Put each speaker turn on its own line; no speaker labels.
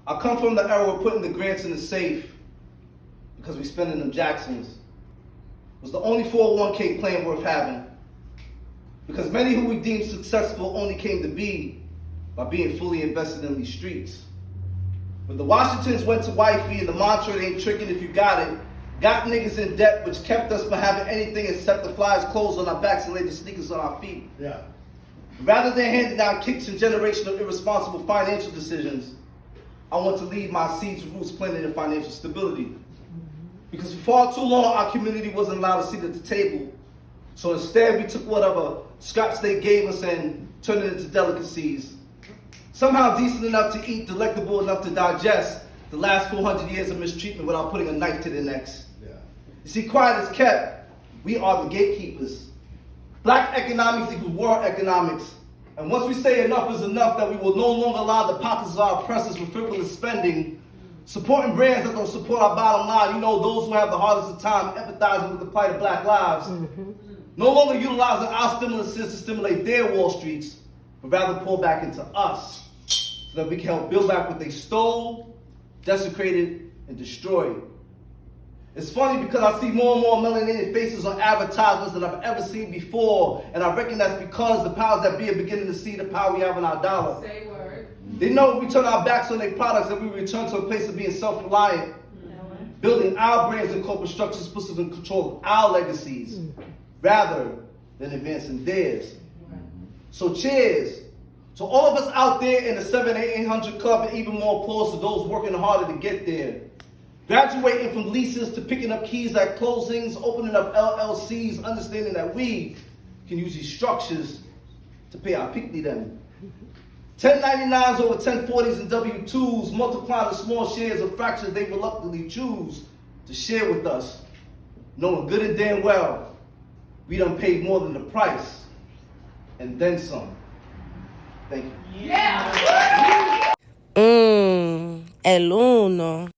I come from the era of putting the grants in the safe because we spending them Jacksons. It was the only 401k plan worth having. Because many who we deemed successful only came to be by being fully invested in these streets. When the Washingtons went to wifey and the mantra, it ain't tricking if you got it, got niggas in debt, which kept us from having anything except the flyers clothes on our backs and later sneakers on our feet.
Yeah.
Rather than handing down kicks and generational irresponsible financial decisions, I want to leave my seeds and roots planted in financial stability. Because for far too long, our community wasn't allowed a seat at the table. So instead, we took whatever scraps they gave us and turned it into delicacies. Somehow decent enough to eat, delectable enough to digest the last 400 years of mistreatment without putting a knife to their necks.
Yeah.
You see, quiet as kept, we are the gatekeepers. Black economics equals world economics. And once we say enough is enough, that we will no longer allow the pockets of our oppressors with frivolous spending, supporting brands that don't support our bottom line, you know, those who have the hardest of time empathizing with the plight of black lives, no longer utilizing our stimulances to stimulate their Wall Streets, but rather pour back into us so that we can help build back what they stole, desecrated, and destroyed. It's funny because I see more and more melanated faces on advertisements than I've ever seen before, and I reckon that's because the powers that be are beginning to see the power we have in our dollar.
Say word.
They know if we turn our backs on their products, that we return to a place of being self-reliant, building our brands and corporate structures supposed to control our legacies, rather than advancing theirs. So cheers to all of us out there in the 700-800 club, and even more applause to those working harder to get there. Graduating from leases to picking up keys at closings, opening up LLCs, understanding that we can use these structures to pay our pickney them. 1099s over 1040s and W-2s, multiplying the small shares of fractions they reluctantly choose to share with us, knowing good and damn well we done paid more than the price, and then some. Thank you.
Yeah!
El uno.